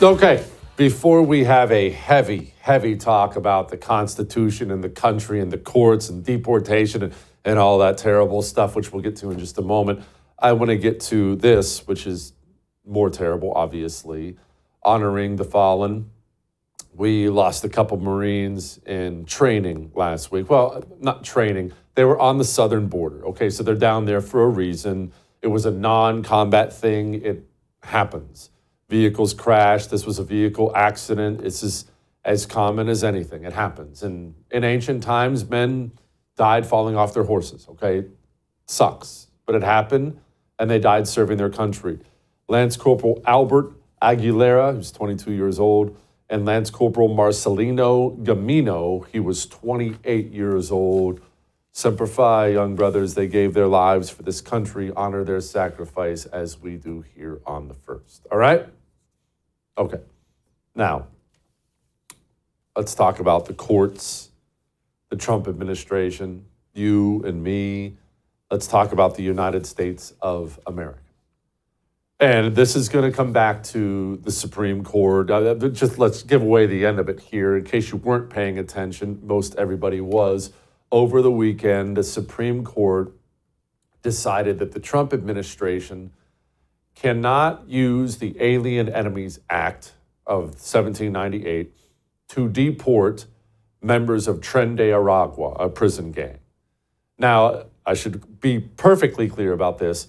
Okay, before we have a heavy talk about the Constitution and the country and the courts and deportation and all that terrible stuff, which we'll get to in just a moment, I want to get to this, which is more terrible, obviously, honoring the fallen. We lost a couple Marines in training last week. Well, not training. They were on the southern border. Okay, so they're down there for a reason. It was a non-combat thing. It happens. Vehicles crash. This was a vehicle accident. It's as common as anything. It happens. And in ancient times, men died falling off their horses. Okay, sucks, but it happened, and they died serving their country. Lance Corporal Albert Aguilera, who's 22 years old, and Lance Corporal Marcelino Gamino, he was 28 years old. Semper Fi, young brothers, they gave their lives for this country. Honor their sacrifice as we do here on the 1st. All right? Okay. Now, let's talk about the courts, the Trump administration, you and me. Let's talk about the United States of America. And this is going to come back to the Supreme Court. Just let's give away the end of it here in case you weren't paying attention. Most everybody was. Over the weekend, the Supreme Court decided that the Trump administration cannot use the Alien Enemies Act of 1798 to deport members of Tren de Aragua, a prison gang. Now, I should be perfectly clear about this.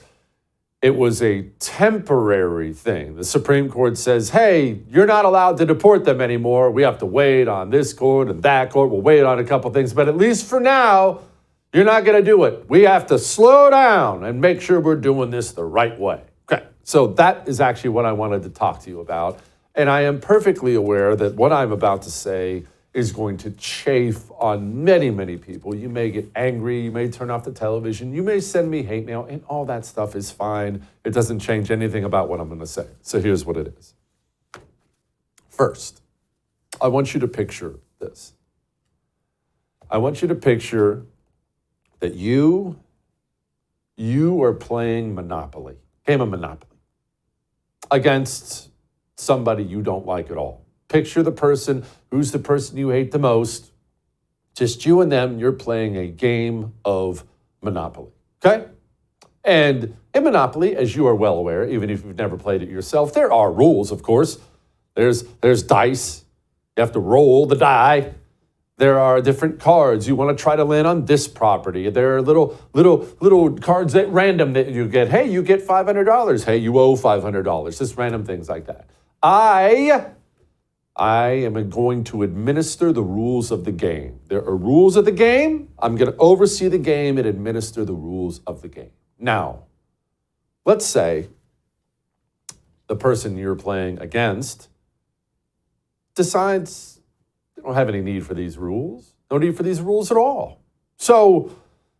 It was a temporary thing. The Supreme Court says, hey, you're not allowed to deport them anymore. We have to wait on this court and that court. We'll wait on a couple things. But at least for now, you're not going to do it. We have to slow down and make sure we're doing this the right way. Okay, so that is actually what I wanted to talk to you about. And I am perfectly aware that what I'm about to say is going to chafe on many people. You may get angry, you may turn off the television, you may send me hate mail, and all that stuff is fine. It doesn't change anything about what I'm going to say. So here's what it is. First, I want you to picture this. I want you to picture that you are playing Monopoly, game of Monopoly, against somebody you don't like at all. Picture the person who's the person you hate the most. Just you and them, you're playing a game of Monopoly, okay? And in Monopoly, as you are well aware, even if you've never played it yourself, there are rules, of course. There's dice. You have to roll the die. There are different cards. You want to try to land on this property. There are little cards at random that you get. Hey, you get $500. Hey, you owe $500. Just random things like that. I am going to administer the rules of the game. There are rules of the game. I'm going to oversee the game and administer the rules of the game. Now, let's say the person you're playing against decides they don't have any need for these rules. No need for these rules at all. So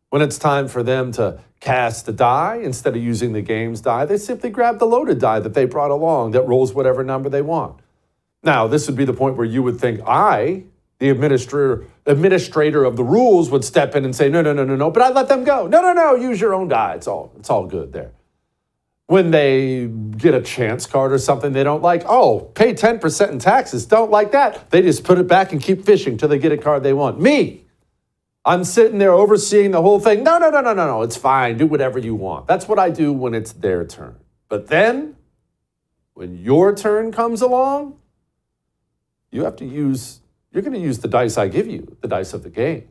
when it's time for them to cast a die, instead of using the game's die, they simply grab the loaded die that they brought along that rolls whatever number they want. Now, this would be the point where you would think I, the administrator of the rules, would step in and say, no, but I'd let them go. No, use your own die. It's all good there. When they get a chance card or something they don't like, pay 10% in taxes, don't like that. They just put it back and keep fishing till they get a card they want. Me, I'm sitting there overseeing the whole thing. No, it's fine. Do whatever you want. That's what I do when it's their turn. But then, when your turn comes along, you're going to use the dice I give you, the dice of the game.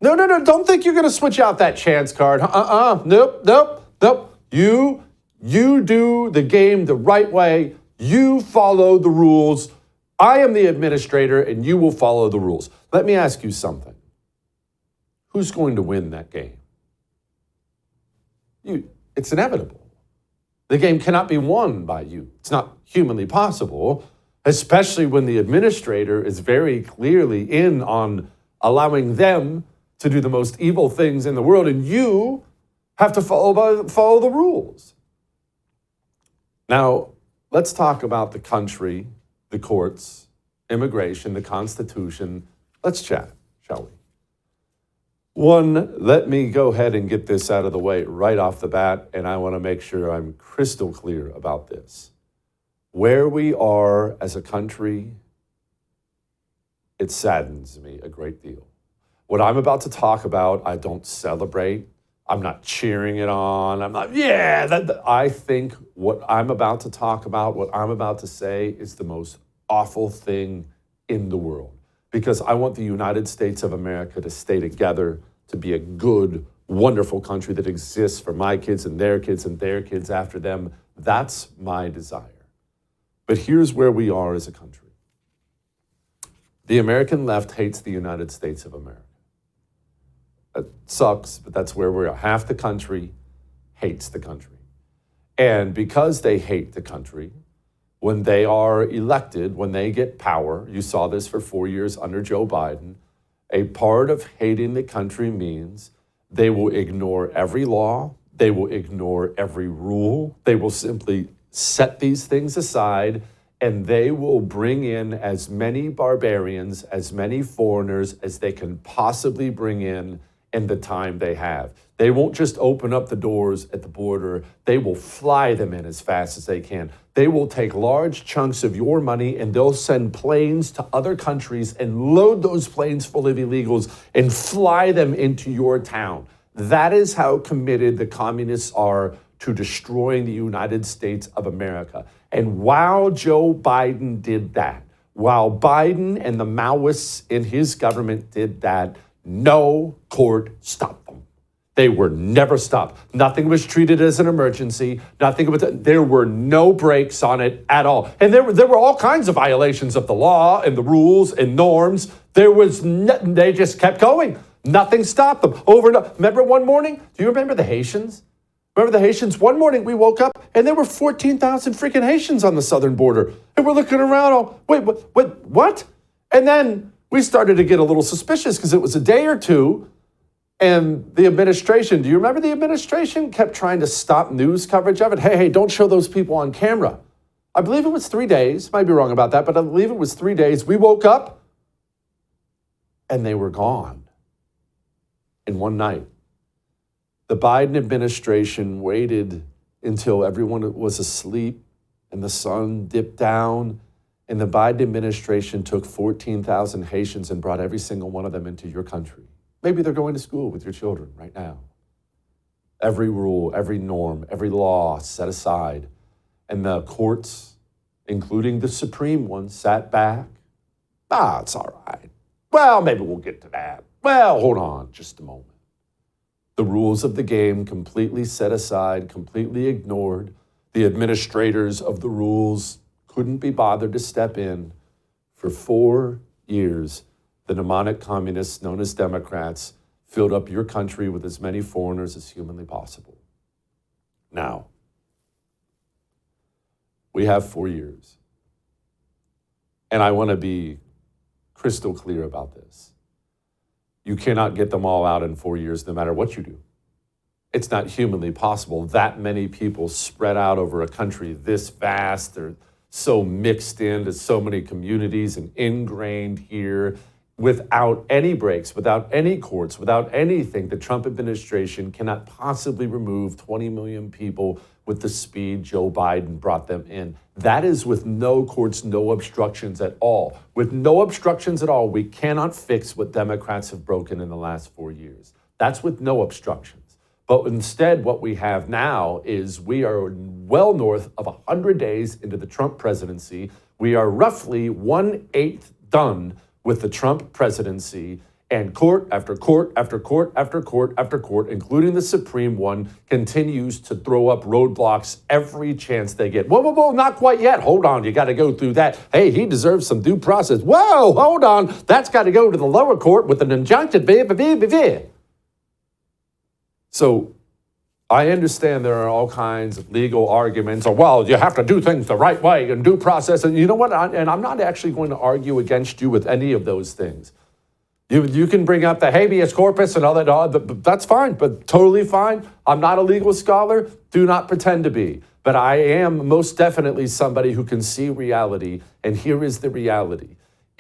No, don't think you're going to switch out that chance card. Nope. You do the game the right way. You follow the rules. I am the administrator, and you will follow the rules. Let me ask you something. Who's going to win that game? You. It's inevitable. The game cannot be won by you. It's not humanly possible. Especially when the administrator is very clearly in on allowing them to do the most evil things in the world, and you have to follow the rules. Now, let's talk about the country, the courts, immigration, the Constitution. Let's chat, shall we? One, let me go ahead and get this out of the way right off the bat, and I want to make sure I'm crystal clear about this. Where we are as a country, it saddens me a great deal. What I'm about to talk about, I don't celebrate. I'm not cheering it on. I'm not, I think what I'm about to talk about, what I'm about to say is the most awful thing in the world. Because I want the United States of America to stay together, to be a good, wonderful country that exists for my kids and their kids and their kids after them. That's my desire. But here's where we are as a country. The American left hates the United States of America. It sucks, but that's where we are. Half the country hates the country. And because they hate the country, when they are elected, when they get power, you saw this for 4 years under Joe Biden, a part of hating the country means they will ignore every law, they will ignore every rule, they will simply set these things aside, and they will bring in as many barbarians, as many foreigners as they can possibly bring in the time they have. They won't just open up the doors at the border. They will fly them in as fast as they can. They will take large chunks of your money and they'll send planes to other countries and load those planes full of illegals and fly them into your town. That is how committed the communists are to destroying the United States of America. And while Joe Biden did that, while Biden and the Maoists in his government did that, no court stopped them. They were never stopped. Nothing was treated as an emergency. There were no brakes on it at all. And there were all kinds of violations of the law and the rules and norms. They just kept going. Nothing stopped them. Over and over. Remember one morning? Do you remember the Haitians? Remember the Haitians? One morning we woke up and there were 14,000 freaking Haitians on the southern border. And we're looking around, wait, what? And then we started to get a little suspicious because it was a day or two. And the administration, do you remember the administration kept trying to stop news coverage of it? Hey, don't show those people on camera. I believe it was 3 days. Might be wrong about that, but I believe it was 3 days. We woke up and they were gone in one night. The Biden administration waited until everyone was asleep and the sun dipped down, and the Biden administration took 14,000 Haitians and brought every single one of them into your country. Maybe they're going to school with your children right now. Every rule, every norm, every law set aside, and the courts, including the Supreme one, sat back. It's all right. Well, maybe we'll get to that. Well, hold on just a moment. The rules of the game completely set aside, completely ignored. The administrators of the rules couldn't be bothered to step in. For 4 years, the mnemonic communists known as Democrats filled up your country with as many foreigners as humanly possible. Now, we have 4 years. And I want to be crystal clear about this. You cannot get them all out in 4 years, no matter what you do. It's not humanly possible. That many people spread out over a country this vast. They're so mixed into so many communities and ingrained here without any breaks, without any courts, without anything. The Trump administration cannot possibly remove 20 million people with the speed Joe Biden brought them in. That is with no courts, no obstructions at all. With no obstructions at all, we cannot fix what Democrats have broken in the last 4 years. That's with no obstructions. But instead, what we have now is we are well north of 100 days into the Trump presidency. We are roughly 1/8 done with the Trump presidency, and court after court after court after court after court, including the Supreme one, continues to throw up roadblocks every chance they get. Whoa, not quite yet. Hold on, you got to go through that. Hey, he deserves some due process. Whoa, hold on. That's got to go to the lower court with an injunction. So I understand there are all kinds of legal arguments. Or, well, you have to do things the right way and due process. And you know what? I'm not actually going to argue against you with any of those things. You can bring up the habeas corpus and all that. That's fine, but totally fine. I'm not a legal scholar. Do not pretend to be. But I am most definitely somebody who can see reality. And here is the reality.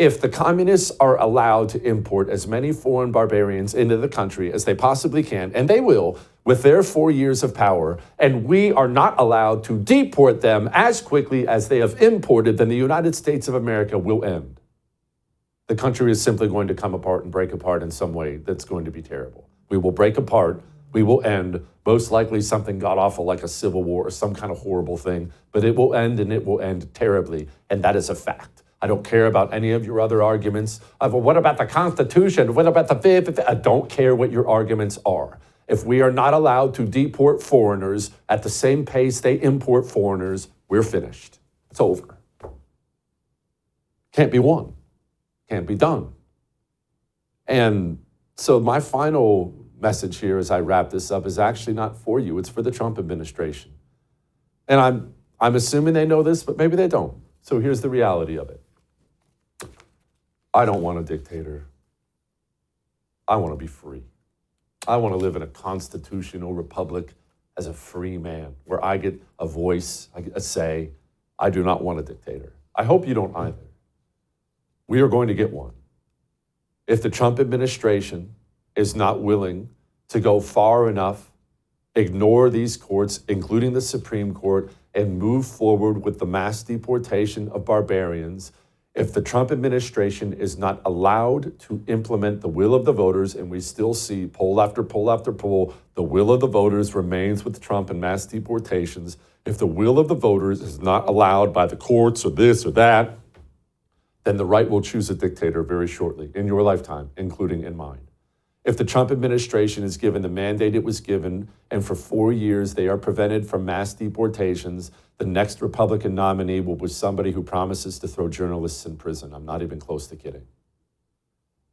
If the communists are allowed to import as many foreign barbarians into the country as they possibly can, and they will with their 4 years of power, and we are not allowed to deport them as quickly as they have imported, then the United States of America will end. The country is simply going to come apart and break apart in some way that's going to be terrible. We will break apart. We will end, most likely something god-awful like a civil war or some kind of horrible thing, but it will end, and it will end terribly, and that is a fact. I don't care about any of your other arguments. Well, what about the Constitution? What about the Fifth? I don't care what your arguments are. If we are not allowed to deport foreigners at the same pace they import foreigners, we're finished. It's over. Can't be won. Can't be done. And so my final message here as I wrap this up is actually not for you. It's for the Trump administration. And I'm assuming they know this, but maybe they don't. So here's the reality of it. I don't want a dictator. I want to be free. I want to live in a constitutional republic as a free man where I get a voice, I get a say. I do not want a dictator. I hope you don't either. We are going to get one. If the Trump administration is not willing to go far enough, ignore these courts, including the Supreme Court, and move forward with the mass deportation of barbarians, if the Trump administration is not allowed to implement the will of the voters, and we still see poll after poll after poll, the will of the voters remains with Trump and mass deportations. If the will of the voters is not allowed by the courts or this or that, then the right will choose a dictator very shortly in your lifetime, including in mine. If the Trump administration is given the mandate it was given, and for 4 years they are prevented from mass deportations, the next Republican nominee will be somebody who promises to throw journalists in prison. I'm not even close to kidding.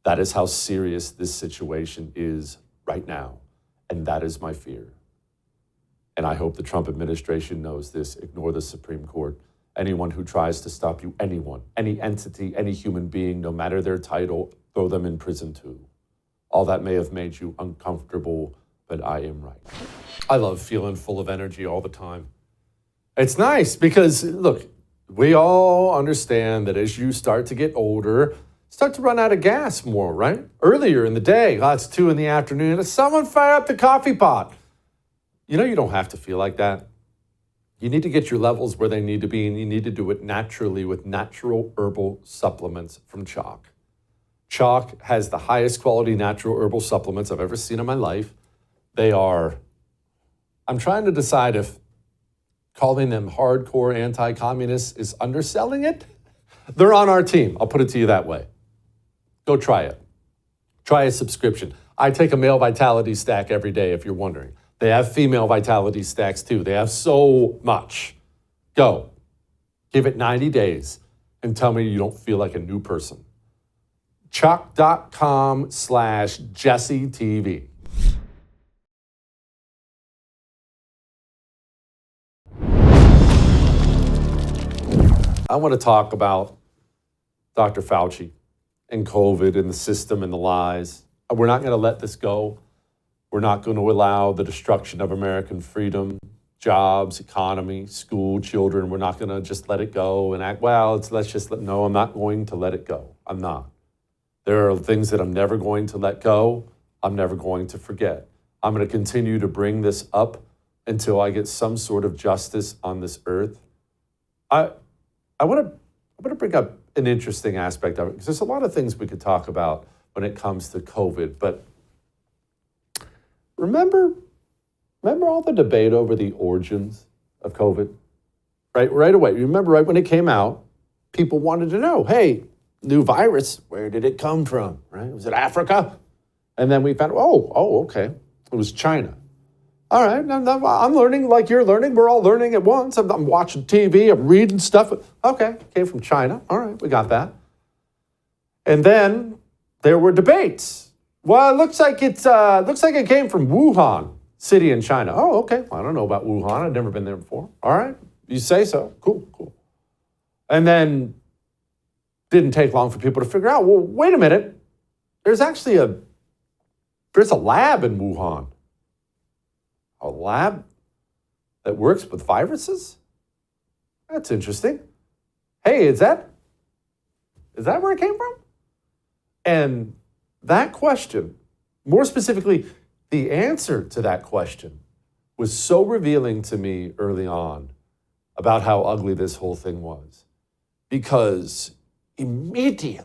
That is how serious this situation is right now, and that is my fear. And I hope the Trump administration knows this. Ignore the Supreme Court. Anyone who tries to stop you, anyone, any entity, any human being, no matter their title, throw them in prison too. All that may have made you uncomfortable, but I am right. I love feeling full of energy all the time. It's nice because, look, we all understand that as you start to get older, start to run out of gas more, right? Earlier in the day, it's 2 PM, someone fire up the coffee pot. You know, you don't have to feel like that. You need to get your levels where they need to be, and you need to do it naturally with natural herbal supplements from Chalk. Chalk has the highest quality natural herbal supplements I've ever seen in my life. I'm trying to decide if calling them hardcore anti-communists is underselling it. They're on our team. I'll put it to you that way. Go try it. Try a subscription. I take a male vitality stack every day, if you're wondering. They have female vitality stacks too. They have so much. Go. Give it 90 days and tell me you don't feel like a new person. Chalk.com/JesseTV. I want to talk about Dr. Fauci and COVID and the system and the lies. We're not going to let this go. We're not going to allow the destruction of American freedom, jobs, economy, school, children. We're not going to just let it go and act, no, I'm not going to let it go. I'm not. There are things that I'm never going to let go. I'm never going to forget. I'm going to continue to bring this up until I get some sort of justice on this earth. I want to bring up an interesting aspect of it because there's a lot of things we could talk about when it comes to COVID, but Remember all the debate over the origins of COVID? Right away. Remember right when it came out, people wanted to know, hey, new virus, where did it come from? Right? Was it Africa? And then we found, okay, it was China. All right, I'm learning like you're learning. We're all learning at once. I'm watching TV, I'm reading stuff. Okay, came from China. All right, we got that. And then there were debates. Well, it looks like it came from Wuhan city in China. Oh, okay. I don't know about Wuhan. I've never been there before. All right. You say so. Cool. And then didn't take long for people to figure out, well, wait a minute. There's a lab in Wuhan. A lab that works with viruses? That's interesting. Hey, is that Is that where it came from? And that question, more specifically, the answer to that question was so revealing to me early on about how ugly this whole thing was. Because immediately,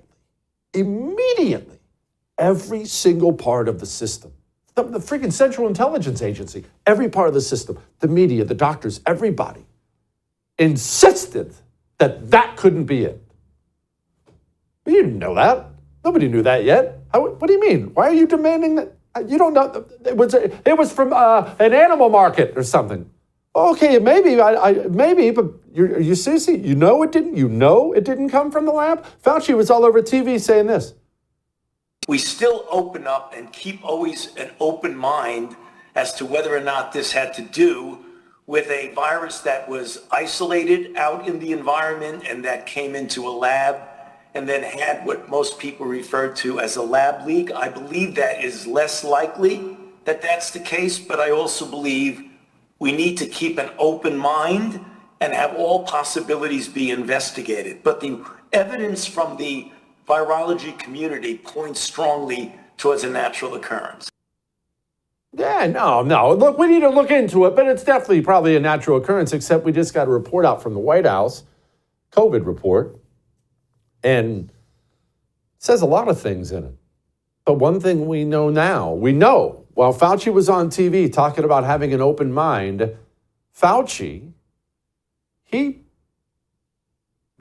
every single part of the system, the freaking Central Intelligence Agency, every part of the system, the media, the doctors, everybody insisted that that couldn't be it. You didn't know that. Nobody knew that yet. What do you mean? Why are you demanding that? You don't know. It was from an animal market or something. Okay, maybe, maybe, but are you serious? You know it didn't? You know it didn't come from the lab? Fauci was all over TV saying this. We still open up and keep always an open mind as to whether or not this had to do with a virus that was isolated out in the environment and that came into a lab and then had what most people refer to as a lab leak. I believe that is less likely that that's the case, but I also believe we need to keep an open mind and have all possibilities be investigated. But the evidence from the virology community points strongly towards a natural occurrence. Yeah, no. Look, we need to look into it, but it's definitely probably a natural occurrence, except we just got a report out from the White House, COVID report, and it says a lot of things in it. But one thing we know now, while Fauci was on TV talking about having an open mind, Fauci, he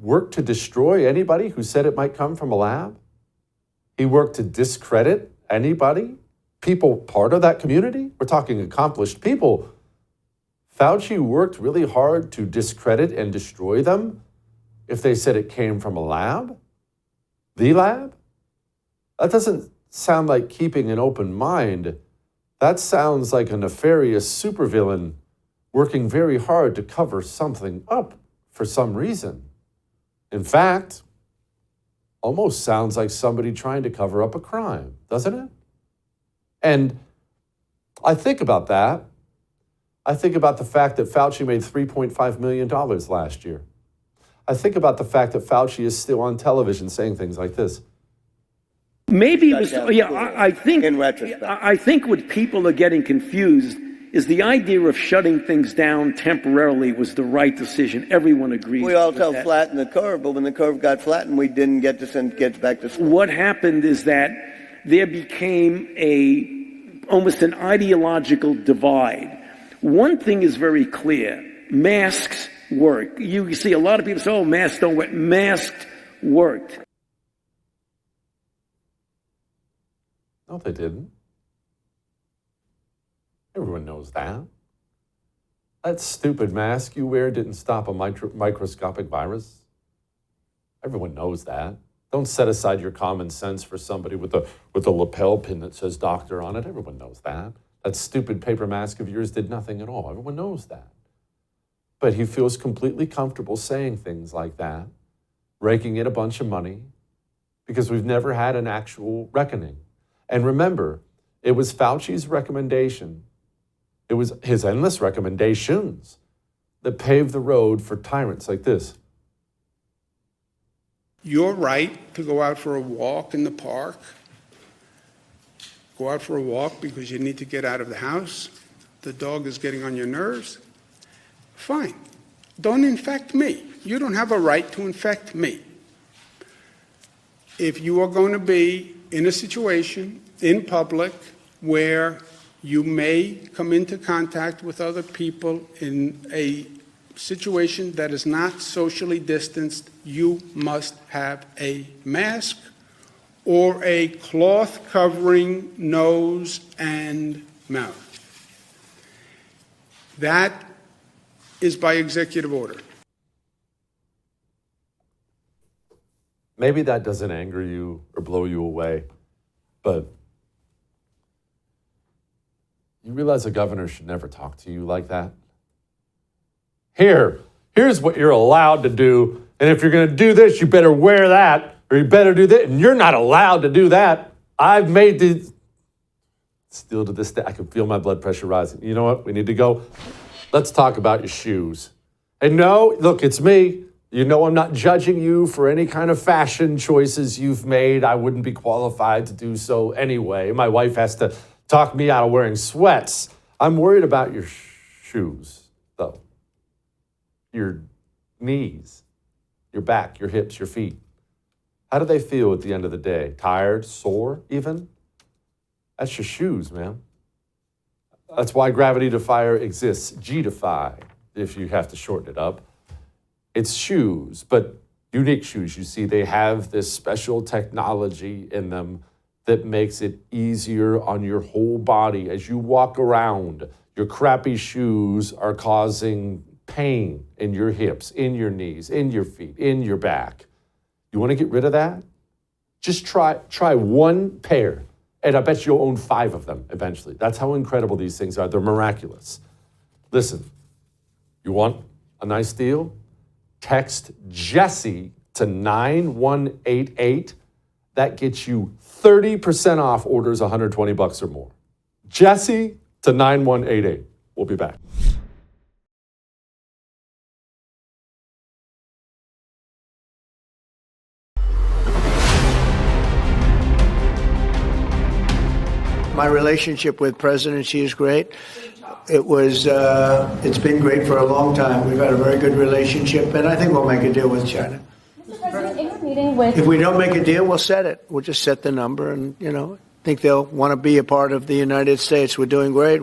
worked to destroy anybody who said it might come from a lab. He worked to discredit anybody, people part of that community. We're talking accomplished people. Fauci worked really hard to discredit and destroy them if they said it came from a lab, the lab. That doesn't sound like keeping an open mind. That sounds like a nefarious supervillain working very hard to cover something up for some reason. In fact, almost sounds like somebody trying to cover up a crime, doesn't it? And I think about that. I think about the fact that Fauci made $3.5 million last year. I think about the fact that Fauci is still on television saying things like this. Maybe it was, I think, in retrospect. I think what people are getting confused is the idea of shutting things down temporarily was the right decision. Everyone agrees. We also flattened the curve, but when the curve got flattened, we didn't get to send kids back to school. What happened is that there became almost an ideological divide. One thing is very clear. Masks work. You see a lot of people say, oh, masks don't work. Masks worked. No, they didn't. Everyone knows that. That stupid mask you wear didn't stop a microscopic virus. Everyone knows that. Don't set aside your common sense for somebody with a lapel pin that says doctor on it. Everyone knows that. That stupid paper mask of yours did nothing at all. Everyone knows that. But he feels completely comfortable saying things like that, raking in a bunch of money, because we've never had an actual reckoning. And remember, it was Fauci's recommendation. It was his endless recommendations that paved the road for tyrants like this. Your right to go out for a walk in the park, go out for a walk because you need to get out of the house, the dog is getting on your nerves, fine. Don't infect me. You don't have a right to infect me. If you are going to be in a situation in public where you may come into contact with other people in a situation that is not socially distanced, you must have a mask or a cloth covering nose and mouth. That is by executive order. Maybe that doesn't anger you or blow you away, but you realize a governor should never talk to you like that? Here's what you're allowed to do, and if you're going to do this, you better wear that, or you better do that, and you're not allowed to do that. I've made these. Still to this day, I can feel my blood pressure rising. You know what? We need to go. Let's talk about your shoes. And no, look, it's me. You know, I'm not judging you for any kind of fashion choices you've made. I wouldn't be qualified to do so anyway. My wife has to talk me out of wearing sweats. I'm worried about your shoes, though. Your knees, your back, your hips, your feet. How do they feel at the end of the day? Tired, sore, even? That's your shoes, man. That's why Gravity Defier exists. G-Defy, if you have to shorten it up. It's shoes, but unique shoes. You see, they have this special technology in them that makes it easier on your whole body. As you walk around, your crappy shoes are causing pain in your hips, in your knees, in your feet, in your back. You want to get rid of that? Just try one pair, and I bet you'll own 5 of them eventually. That's how incredible these things are. They're miraculous. Listen, you want a nice deal? Text Jesse to 9188. That gets you 30% off orders $120 or more. Jesse to 9188. We'll be back. My relationship with President Xi is great. It's been great for a long time. We've had a very good relationship, and I think we'll make a deal with China. Mr. President, in your meeting with... If we don't make a deal, we'll set it. We'll just set the number, and, I think they'll want to be a part of the United States. We're doing great.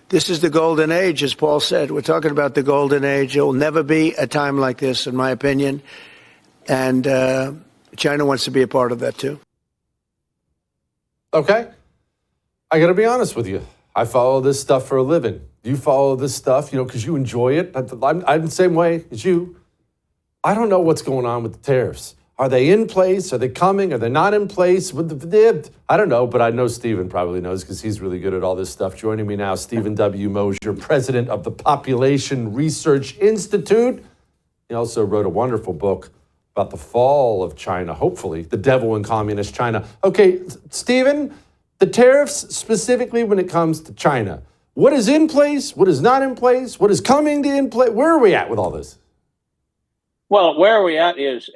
This is the golden age, as Paul said. We're talking about the golden age. There will never be a time like this, in my opinion. And China wants to be a part of that, too. Okay. I got to be honest with you. I follow this stuff for a living. You follow this stuff, because you enjoy it. I'm the same way as you. I don't know what's going on with the tariffs. Are they in place? Are they coming? Are they not in place? I don't know, but I know Stephen probably knows because he's really good at all this stuff. Joining me now, Stephen W. Mosier, president of the Population Research Institute. He also wrote a wonderful book about the fall of China, hopefully, the devil in communist China. Okay, Stephen, the tariffs specifically when it comes to China, what is in place? What is not in place? What is coming to in place? Where are we at with all this? Well, where we at is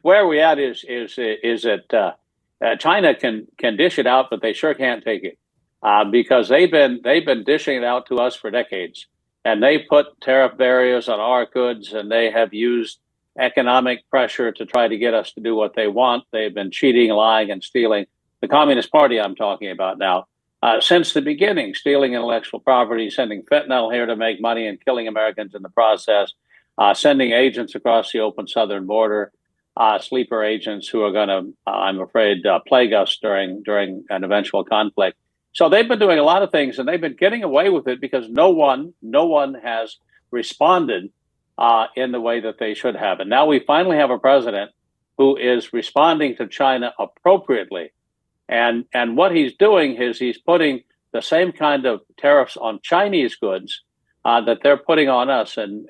that China can dish it out, but they sure can't take it because they've been dishing it out to us for decades, and they put tariff barriers on our goods, and they have used economic pressure to try to get us to do what they want. They've been cheating, lying, and stealing. The Communist Party I'm talking about now, since the beginning, stealing intellectual property, sending fentanyl here to make money and killing Americans in the process, sending agents across the open southern border, sleeper agents who are going to, I'm afraid, plague us during an eventual conflict. So they've been doing a lot of things, and they've been getting away with it because no one has responded in the way that they should have. And now we finally have a president who is responding to China appropriately. And what he's doing is he's putting the same kind of tariffs on Chinese goods that they're putting on us and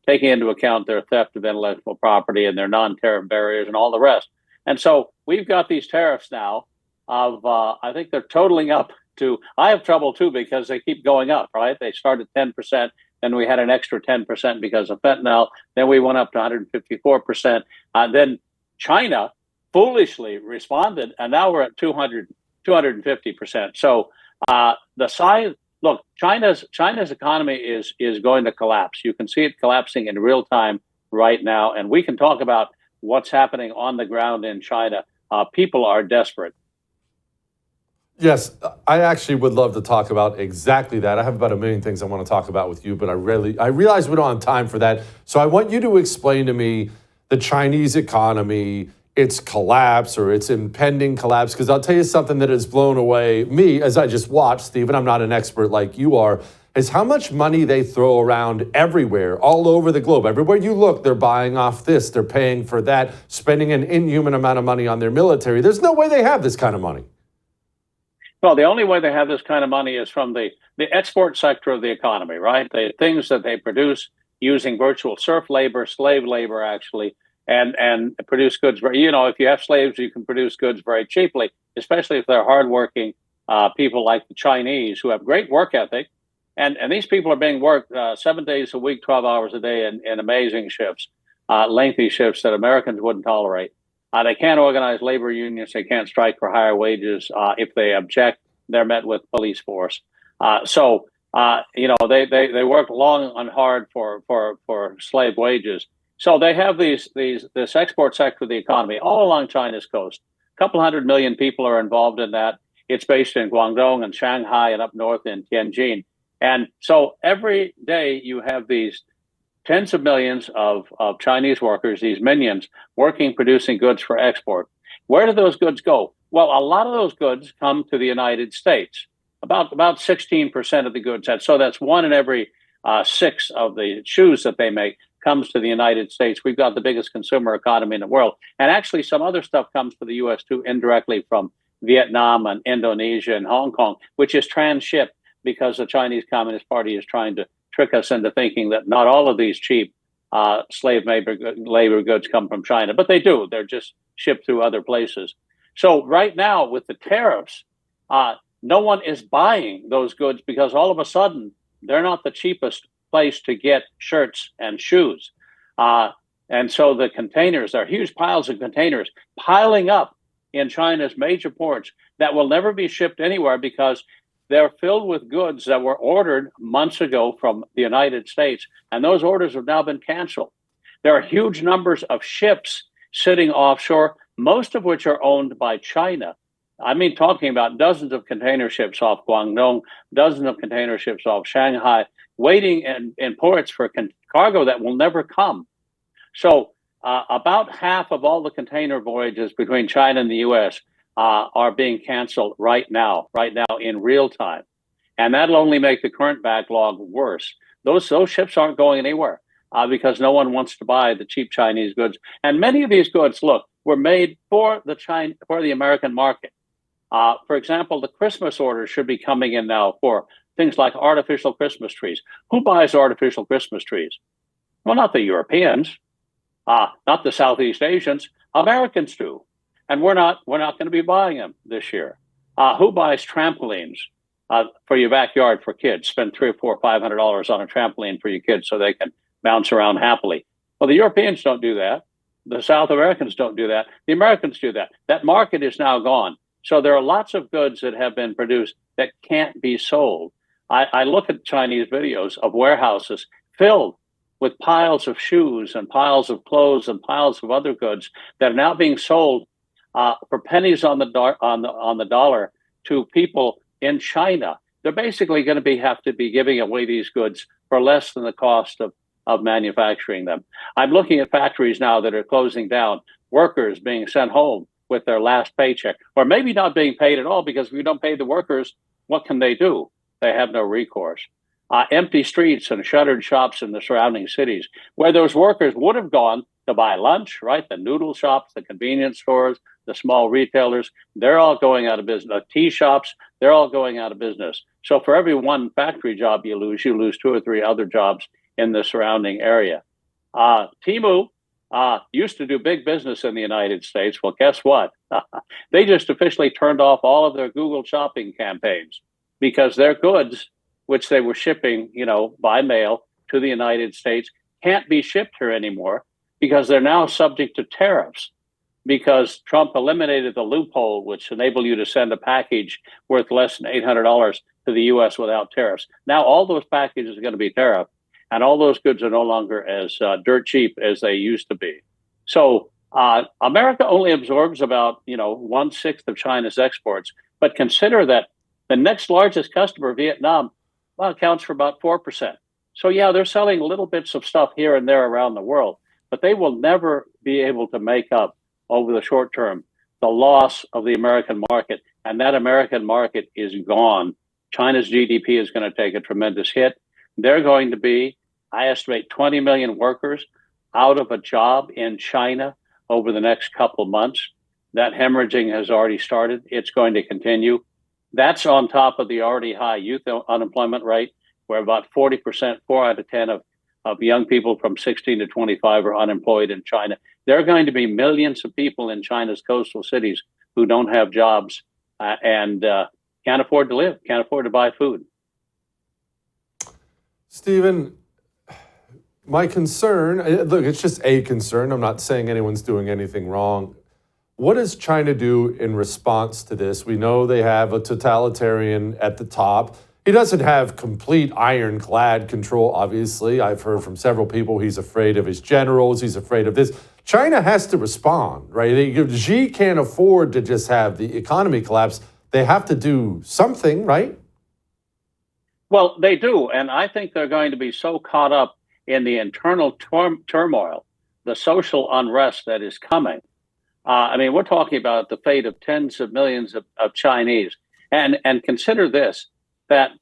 taking into account their theft of intellectual property and their non-tariff barriers and all the rest. And so we've got these tariffs now of, I think they're totaling up to, I have trouble too because they keep going up, right? They started 10%, then we had an extra 10% because of fentanyl, then we went up to 154%. Then China foolishly responded, and now we're at 250%. So the size, look, China's economy is going to collapse. You can see it collapsing in real time right now, and we can talk about what's happening on the ground in China. People are desperate. Yes, I actually would love to talk about exactly that. I have about 1 million things I want to talk about with you, but I realize we don't have time for that. So I want you to explain to me the Chinese economy, its collapse or its impending collapse, because I'll tell you something that has blown away me as I just watched, Stephen, I'm not an expert like you are, is how much money they throw around everywhere, all over the globe. Everywhere you look, they're buying off this, they're paying for that, spending an inhuman amount of money on their military. There's no way they have this kind of money. Well, the only way they have this kind of money is from the export sector of the economy, right? The things that they produce using virtual serf labor, slave labor, actually, and produce goods. If you have slaves, you can produce goods very cheaply, especially if they're hardworking people like the Chinese who have great work ethic And these people are being worked 7 days a week, 12 hours a day in amazing shifts, lengthy shifts that Americans wouldn't tolerate. They can't organize labor unions. They can't strike for higher wages. If they object, they're met with police force. They work long and hard for slave wages. So they have this export sector of the economy all along China's coast. A couple 100 million people are involved in that. It's based in Guangdong and Shanghai and up north in Tianjin. And so every day you have these tens of millions of Chinese workers, these minions, working, producing goods for export. Where do those goods go? Well, a lot of those goods come to the United States. About 16% of the goods. So that's one in every 6 of the shoes that they make comes to the United States. We've got the biggest consumer economy in the world. And actually some other stuff comes to the U.S. too, indirectly from Vietnam and Indonesia and Hong Kong, which is transshipped because the Chinese Communist Party is trying to trick us into thinking that not all of these cheap slave labor goods come from China, but they do. They're just shipped through other places. So right now with the tariffs, no one is buying those goods because all of a sudden they're not the cheapest place to get shirts and shoes. And so the containers, there are huge piles of containers piling up in China's major ports that will never be shipped anywhere because they're filled with goods that were ordered months ago from the United States, and those orders have now been canceled. There are huge numbers of ships sitting offshore, most of which are owned by China. I mean, talking about dozens of container ships off Guangdong, dozens of container ships off Shanghai, waiting in ports for cargo that will never come. So about half of all the container voyages between China and the U.S. Are being canceled right now in real time. And that'll only make the current backlog worse. Those ships aren't going anywhere because no one wants to buy the cheap Chinese goods. And many of these goods, look, were made for the American market. For example, the Christmas orders should be coming in now for things like artificial Christmas trees. Who buys artificial Christmas trees? Well, not the Europeans, not the Southeast Asians. Americans do. And we're not going to be buying them this year. Who buys trampolines for your backyard for kids? Spend $300 or $400, $500 on a trampoline for your kids so they can bounce around happily. Well, the Europeans don't do that. The South Americans don't do that. The Americans do that. That market is now gone. So there are lots of goods that have been produced that can't be sold. I look at Chinese videos of warehouses filled with piles of shoes and piles of clothes and piles of other goods that are now being sold for pennies on the dollar to people in China. They're basically going to have to be giving away these goods for less than the cost of manufacturing them. I'm looking at factories now that are closing down, workers being sent home with their last paycheck, or maybe not being paid at all, because if we don't pay the workers, what can they do? They have no recourse. Empty streets and shuttered shops in the surrounding cities where those workers would have gone to buy lunch, right? The noodle shops, the convenience stores, the small retailers, they're all going out of business. The tea shops, they're all going out of business. So for every one factory job you lose 2 or 3 other jobs in the surrounding area. Temu used to do big business in the United States. Well, guess what? They just officially turned off all of their Google shopping campaigns because their goods, which they were shipping, by mail to the United States, can't be shipped here anymore because they're now subject to tariffs, because Trump eliminated the loophole which enabled you to send a package worth less than $800 to the U.S. without tariffs. Now all those packages are going to be tariffed, and all those goods are no longer as dirt cheap as they used to be. So America only absorbs about 1/6 of China's exports, but consider that the next largest customer, Vietnam, accounts for about 4%. So yeah, they're selling little bits of stuff here and there around the world, but they will never be able to make up over the short term the loss of the American market. And that American market is gone. China's GDP is going to take a tremendous hit. They're going to be, I estimate, 20 million workers out of a job in China over the next couple of months. That hemorrhaging has already started. It's going to continue. That's on top of the already high youth unemployment rate, where about 40%, 4 out of 10 of young people from 16 to 25 are unemployed in China. There are going to be millions of people in China's coastal cities who don't have jobs and can't afford to live, can't afford to buy food. Stephen, my concern, look, it's just a concern. I'm not saying anyone's doing anything wrong. What does China do in response to this? We know they have a totalitarian at the top. He doesn't have complete ironclad control, obviously. I've heard from several people he's afraid of his generals, he's afraid of this. China has to respond, right? Xi can't afford to just have the economy collapse. They have to do something, right? Well, they do. And I think they're going to be so caught up in the internal turmoil, the social unrest that is coming. I mean, we're talking about the fate of tens of millions of Chinese. And consider this, that,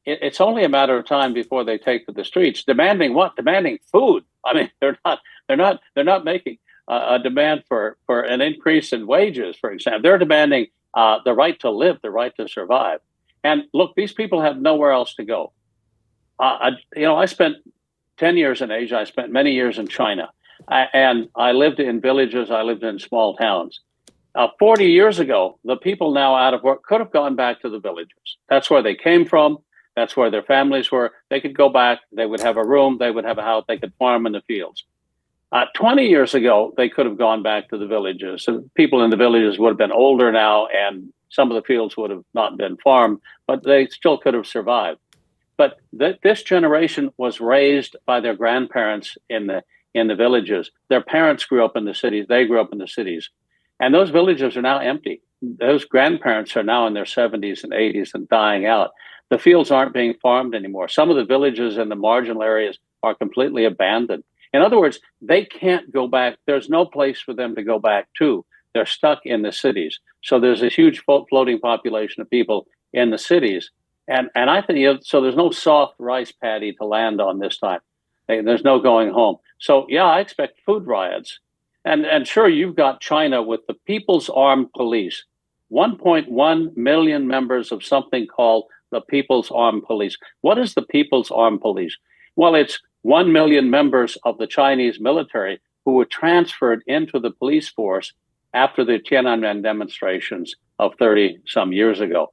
it's only a matter of time before they take to the streets, demanding what? Demanding food. I mean, they're not making a demand for an increase in wages, for example. They're demanding the right to live, the right to survive. And look, these people have nowhere else to go. I spent 10 years in Asia. I spent many years in China. And I lived in villages. I lived in small towns. 40 years ago, the people now out of work could have gone back to the villages. That's where they came from. That's where their families were. They could go back. They would have a room. They would have a house. They could farm in the fields. 20 years ago, they could have gone back to the villages. So people in the villages would have been older now, and some of the fields would have not been farmed, but they still could have survived. But this generation was raised by their grandparents in the villages. Their parents grew up in the cities. They grew up in the cities. And those villages are now empty. Those grandparents are now in their 70s and 80s and dying out. The fields aren't being farmed anymore. Some of the villages in the marginal areas are completely abandoned. In other words, they can't go back. There's no place for them to go back to. They're stuck in the cities. So there's a huge floating population of people in the cities. And I think, so there's no soft rice paddy to land on this time. There's no going home. So, yeah, I expect food riots. And sure, you've got China with the People's Armed Police, 1.1 million members of something called the People's Armed Police. What is the People's Armed Police? Well, it's 1 million members of the Chinese military who were transferred into the police force after the Tiananmen demonstrations of 30 some years ago.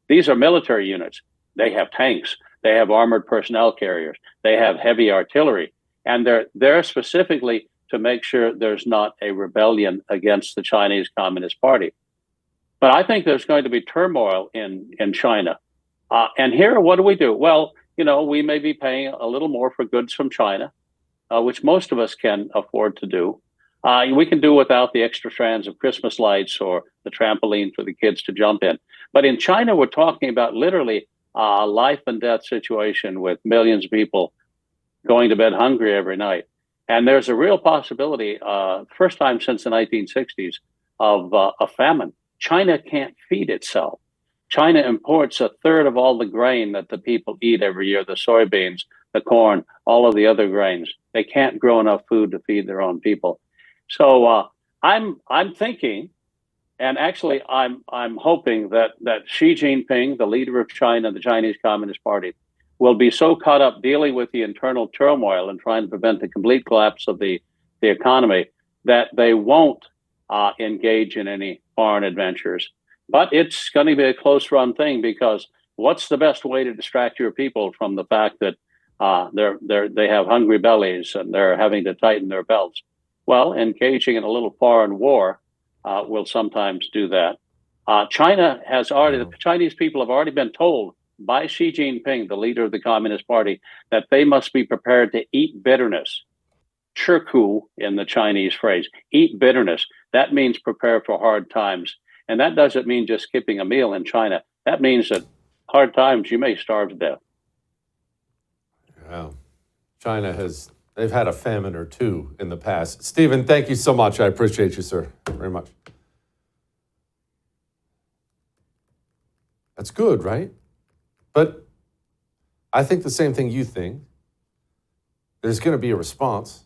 These are military units. They have tanks. They have armored personnel carriers. They have heavy artillery. And they're there specifically to make sure there's not a rebellion against the Chinese Communist Party. But I think there's going to be turmoil in China. And here, what do? Well, we may be paying a little more for goods from China, which most of us can afford to do. We can do without the extra strands of Christmas lights or the trampoline for the kids to jump in. But in China, we're talking about literally a life and death situation with millions of people going to bed hungry every night. And there's a real possibility, first time since the 1960s, of a famine. China can't feed itself. China imports a third of all the grain that the people eat every year, the soybeans, the corn, all of the other grains. They can't grow enough food to feed their own people. So I'm thinking, and actually I'm hoping that Xi Jinping, the leader of China, the Chinese Communist Party, will be so caught up dealing with the internal turmoil and trying to prevent the complete collapse of the economy that they won't engage in any foreign adventures. But it's going to be a close run thing, because what's the best way to distract your people from the fact that they have hungry bellies and they're having to tighten their belts? Well, engaging in a little foreign war will sometimes do that. The Chinese people have already been told by Xi Jinping, the leader of the Communist Party, that they must be prepared to eat bitterness. 吃苦 in the Chinese phrase, eat bitterness. That means prepare for hard times. And that doesn't mean just skipping a meal in China. That means that hard times, you may starve to death. Yeah. China they've had a famine or two in the past. Stephen, thank you so much. I appreciate you, sir, very much. That's good, right? But I think the same thing you think. There's going to be a response.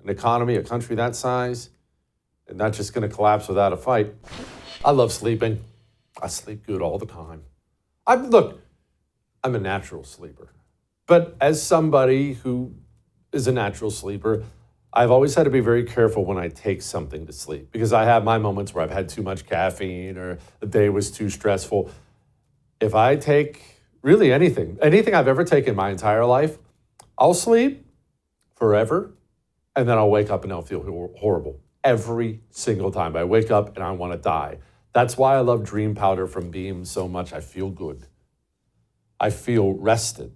An economy, a country that size, and not just going to collapse without a fight. I love sleeping. I sleep good all the time. I'm a natural sleeper. But as somebody who is a natural sleeper, I've always had to be very careful when I take something to sleep, because I have my moments where I've had too much caffeine or the day was too stressful. If I take really anything I've ever taken my entire life, I'll sleep forever, and then I'll wake up and I'll feel horrible every single time. I wake up and I want to die. That's why I love Dream Powder from Beam so much. I feel good. I feel rested,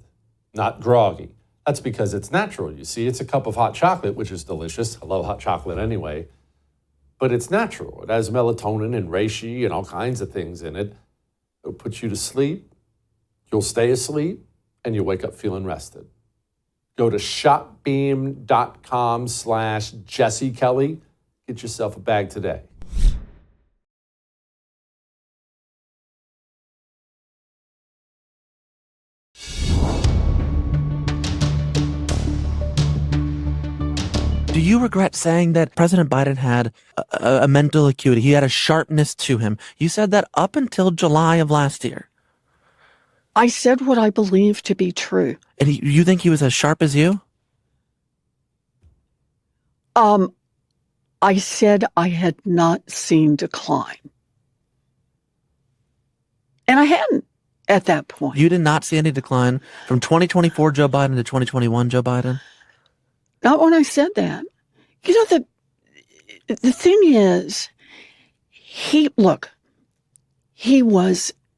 not groggy. That's because it's natural. You see, it's a cup of hot chocolate, which is delicious. I love hot chocolate anyway. But it's natural. It has melatonin and reishi and all kinds of things in it. It'll put you to sleep. You'll stay asleep, and you'll wake up feeling rested. Go to shopbeam.com/Jesse Kelly. Get yourself a bag today. Do you regret saying that President Biden had a mental acuity? He had a sharpness to him. You said that up until July of last year. I said what I believe to be true. And you think he was as sharp as you? I said I had not seen decline. And I hadn't at that point. You did not see any decline from 2024 Joe Biden to 2021 Joe Biden? Not when I said that. You know, the thing is, he was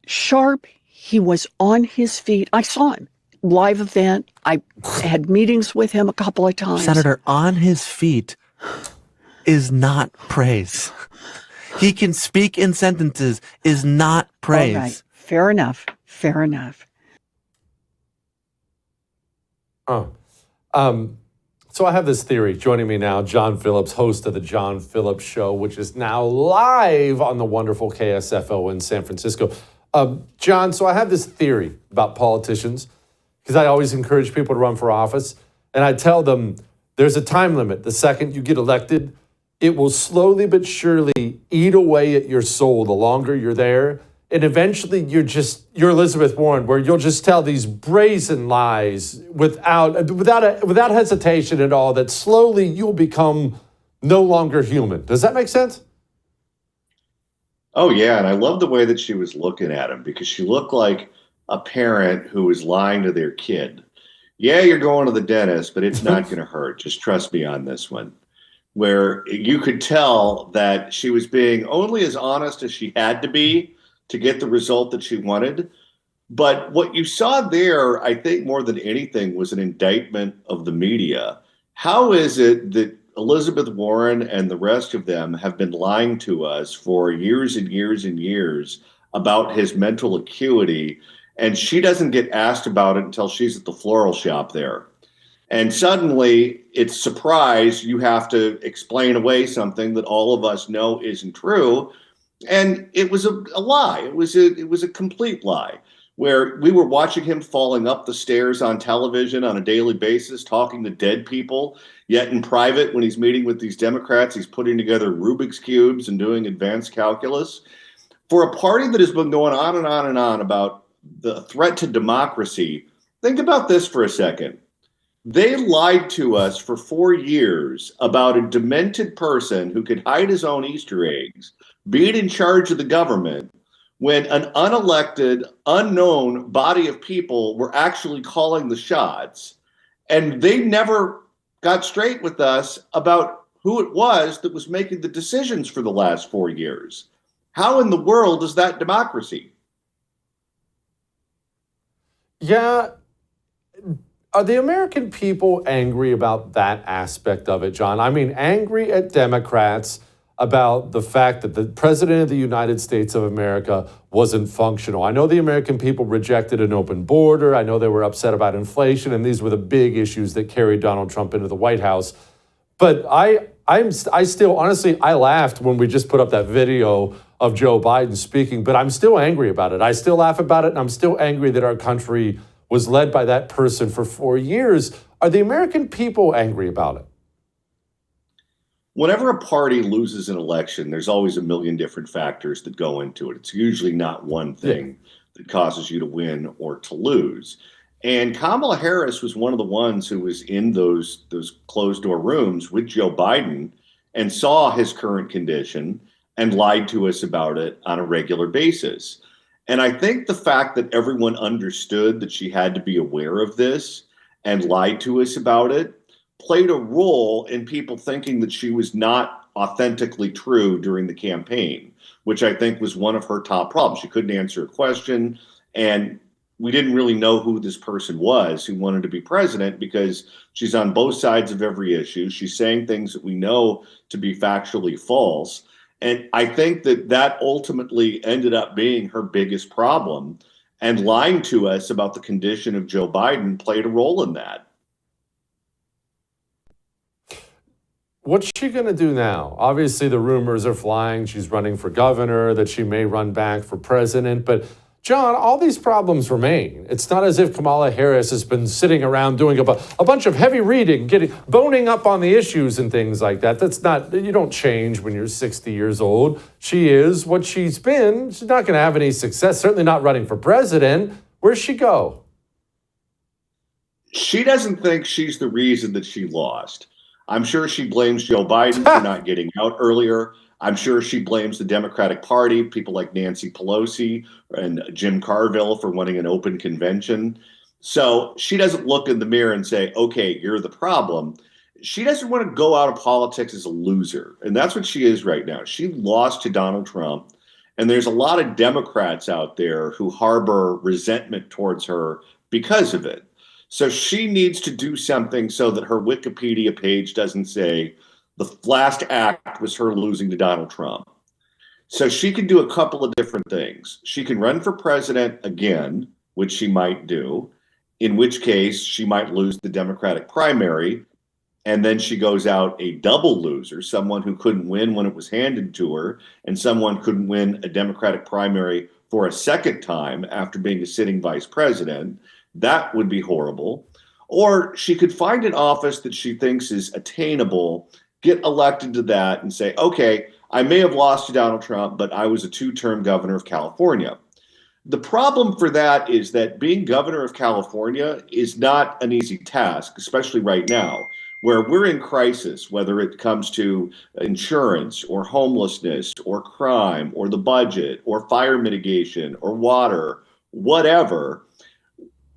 sharp. He was on his feet. I saw him. Live event. I had meetings with him a couple of times. Senator, on his feet is not praise. He can speak in sentences is not praise. All right. Fair enough. Fair enough. So I have this theory. Joining me now, John Phillips, host of the John Phillips Show, which is now live on the wonderful KSFO in San Francisco. John, so I have this theory about politicians, because I always encourage people to run for office. And I tell them there's a time limit. The second you get elected, it will slowly but surely eat away at your soul the longer you're there. And eventually you're Elizabeth Warren, where you'll just tell these brazen lies without hesitation at all, that slowly you'll become no longer human. Does that make sense? Oh, yeah. And I love the way that she was looking at him, because she looked like a parent who was lying to their kid. Yeah, you're going to the dentist, but it's not going to hurt. Just trust me on this one. Where you could tell that she was being only as honest as she had to be to get the result that she wanted. But what you saw there, I think more than anything, was an indictment of the media. How is it that Elizabeth Warren and the rest of them have been lying to us for years and years and years about his mental acuity, and she doesn't get asked about it until she's at the floral shop there? And suddenly it's surprise you have to explain away something that all of us know isn't true. And it was a lie. It was a complete lie, where we were watching him falling up the stairs on television on a daily basis, talking to dead people. Yet in private, when he's meeting with these Democrats, he's putting together Rubik's Cubes and doing advanced calculus. For a party that has been going on and on and on about the threat to democracy, think about this for a second. They lied to us for 4 years about a demented person who could hide his own Easter eggs, being in charge of the government, when an unelected, unknown body of people were actually calling the shots. And they never got straight with us about who it was that was making the decisions for the last 4 years. How in the world is that democracy? Yeah. Are the American people angry about that aspect of it, John? I mean, angry at Democrats about the fact that the president of the United States of America wasn't functional. I know the American people rejected an open border. I know they were upset about inflation, and these were the big issues that carried Donald Trump into the White House. But I still, honestly, I laughed when we just put up that video of Joe Biden speaking, but I'm still angry about it. I still laugh about it, and I'm still angry that our country was led by that person for 4 years. Are the American people angry about it? Whenever a party loses an election, there's always a million different factors that go into it. It's usually not one thing that causes you to win or to lose. And Kamala Harris was one of the ones who was in those closed door rooms with Joe Biden and saw his current condition and lied to us about it on a regular basis. And I think the fact that everyone understood that she had to be aware of this and lied to us about it played a role in people thinking that she was not authentically true during the campaign, which I think was one of her top problems. She couldn't answer a question, and we didn't really know who this person was who wanted to be president because she's on both sides of every issue. She's saying things that we know to be factually false. And I think that that ultimately ended up being her biggest problem. And lying to us about the condition of Joe Biden played a role in that. What's she going to do now? Obviously, the rumors are flying. She's running for governor, that she may run back for president. But, John, all these problems remain. It's not as if Kamala Harris has been sitting around doing a bunch of heavy reading, boning up on the issues and things like that. That's not, you don't change when you're 60 years old. She is what she's been. She's not going to have any success, certainly not running for president. Where's she go? She doesn't think she's the reason that she lost. I'm sure she blames Joe Biden for not getting out earlier. I'm sure she blames the Democratic Party, people like Nancy Pelosi and Jim Carville for wanting an open convention. So she doesn't look in the mirror and say, okay, you're the problem. She doesn't want to go out of politics as a loser. And that's what she is right now. She lost to Donald Trump. And there's a lot of Democrats out there who harbor resentment towards her because of it. So she needs to do something so that her Wikipedia page doesn't say the last act was her losing to Donald Trump. So she can do a couple of different things. She can run for president again, which she might do, in which case she might lose the Democratic primary. And then she goes out a double loser, someone who couldn't win when it was handed to her, and someone couldn't win a Democratic primary for a second time after being a sitting vice president. That would be horrible. Or she could find an office that she thinks is attainable, get elected to that and say, okay, I may have lost to Donald Trump, but I was a 2-term governor of California. The problem for that is that being governor of California is not an easy task, especially right now, where we're in crisis, whether it comes to insurance or homelessness or crime or the budget or fire mitigation or water, whatever.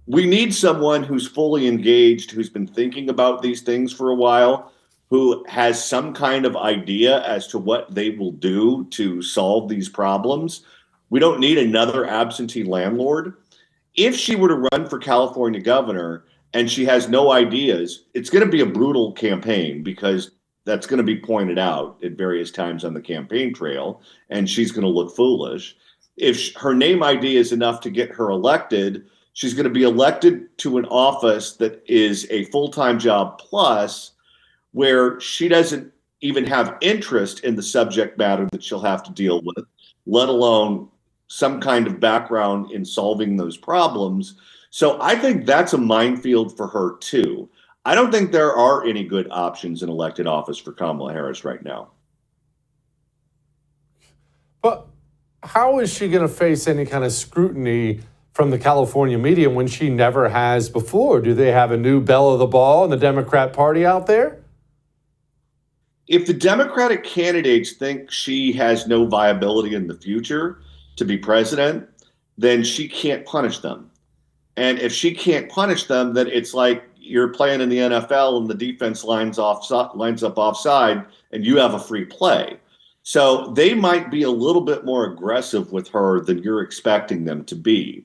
We need someone who's fully engaged, who's been thinking about these things for a while, who has some kind of idea as to what they will do to solve these problems. We don't need another absentee landlord. If she were to run for California governor and she has no ideas, it's going to be a brutal campaign because that's going to be pointed out at various times on the campaign trail, and she's going to look foolish. If her name ID is enough to get her elected, she's going to be elected to an office that is a full-time job plus, where she doesn't even have interest in the subject matter that she'll have to deal with, let alone some kind of background in solving those problems. So I think that's a minefield for her too. I don't think there are any good options in elected office for Kamala Harris right now. But how is she going to face any kind of scrutiny from the California media when she never has before? Do they have a new belle of the ball in the Democrat Party out there? If the Democratic candidates think she has no viability in the future to be president, then she can't punish them. And if she can't punish them, then it's like you're playing in the NFL and the defense lines up offside and you have a free play. So they might be a little bit more aggressive with her than you're expecting them to be.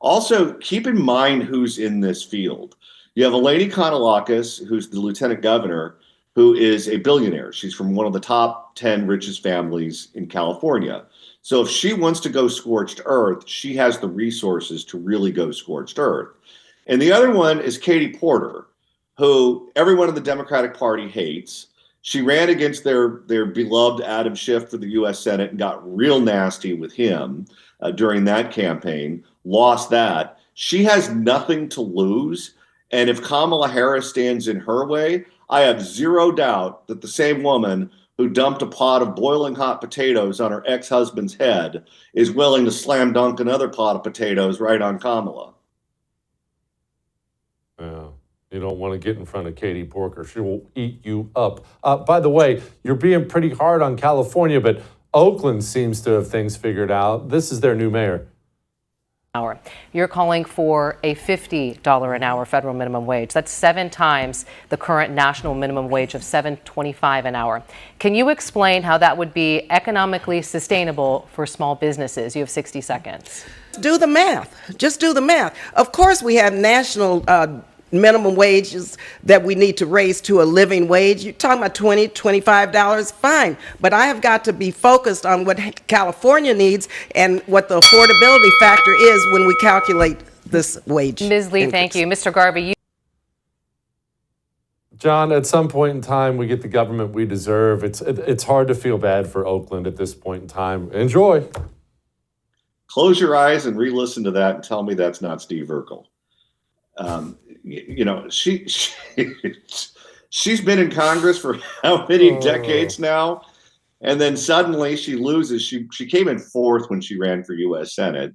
Also, keep in mind who's in this field. You have Eleni Kounalakis, who's the lieutenant governor, who is a billionaire. She's from one of the top 10 richest families in California. So if she wants to go scorched earth, she has the resources to really go scorched earth. And the other one is Katie Porter, who everyone in the Democratic Party hates. She ran against their beloved Adam Schiff for the U.S. Senate and got real nasty with him during that campaign, lost that. She has nothing to lose. And if Kamala Harris stands in her way, I have zero doubt that the same woman who dumped a pot of boiling hot potatoes on her ex-husband's head is willing to slam dunk another pot of potatoes right on Kamala. Yeah, you don't want to get in front of Katie Porter. She will eat you up. By the way, you're being pretty hard on California, but Oakland seems to have things figured out. This is their new mayor. hour. You're calling for a $50 an hour federal minimum wage. That's 7 times the current national minimum wage of $7.25 an hour. Can you explain how that would be economically sustainable for small businesses? You have 60 seconds. Do the math. Just do the math. Of course, we have national minimum wages that we need to raise to a living wage. You're talking about $20, $25, fine. But I have got to be focused on what California needs and what the affordability factor is when we calculate this wage. Ms. Lee, increase. thank you. Mr. Garvey, John, at some point in time, we get the government we deserve. It's hard to feel bad for Oakland at this point in time. Enjoy. Close your eyes and re-listen to that and tell me that's not Steve Urkel. She's been in Congress for how many decades now, and then suddenly she loses. She came in 4th when she ran for U.S. Senate,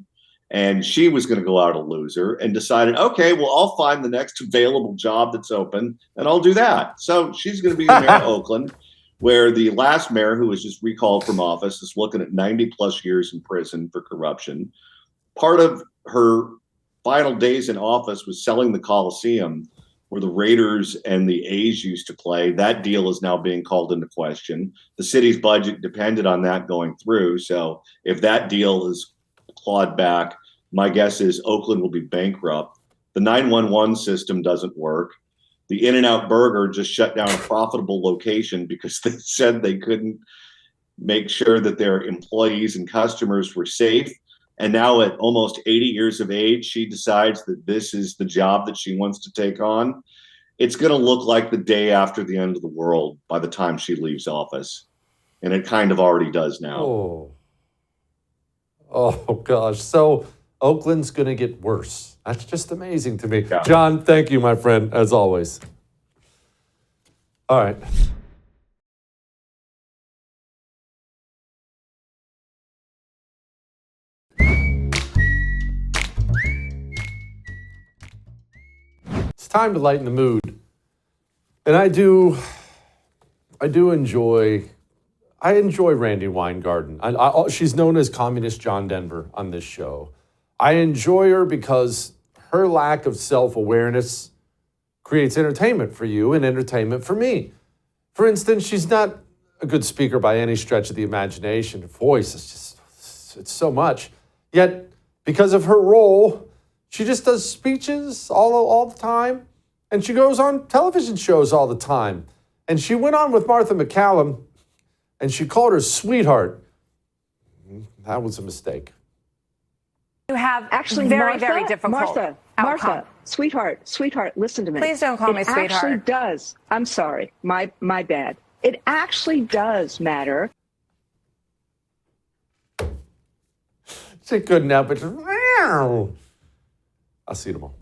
and she was going to go out a loser, and decided, okay, well, I'll find the next available job that's open, and I'll do that. So she's going to be the mayor of Oakland, where the last mayor, who was just recalled from office, is looking at 90 plus years in prison for corruption. Part of her final days in office was selling the Coliseum, where the Raiders and the A's used to play. That deal is now being called into question. The city's budget depended on that going through. So if that deal is clawed back, my guess is Oakland will be bankrupt. The 911 system doesn't work. The In-N-Out Burger just shut down a profitable location because they said they couldn't make sure that their employees and customers were safe. And now at almost 80 years of age, she decides that this is the job that she wants to take on. It's going to look like the day after the end of the world by the time she leaves office. And it kind of already does now. Oh gosh. So Oakland's going to get worse. That's just amazing to me. Yeah. John, thank you, my friend, as always. All right. It's time to lighten the mood. And I enjoy Randy Weingarten. She's known as Communist John Denver on this show. I enjoy her because her lack of self-awareness creates entertainment for you and entertainment for me. For instance, she's not a good speaker by any stretch of the imagination. Her voice is just, it's so much. Yet, because of her role, she just does speeches all the time, and she goes on television shows all the time. And she went on with Martha McCallum, and she called her sweetheart. That was a mistake. You have Actually, very, Martha, very difficult outcome. Sweetheart, listen to me. Please don't call me sweetheart. It actually does. I'm sorry. My bad. It actually does matter. She couldn't help it. I'll see you tomorrow.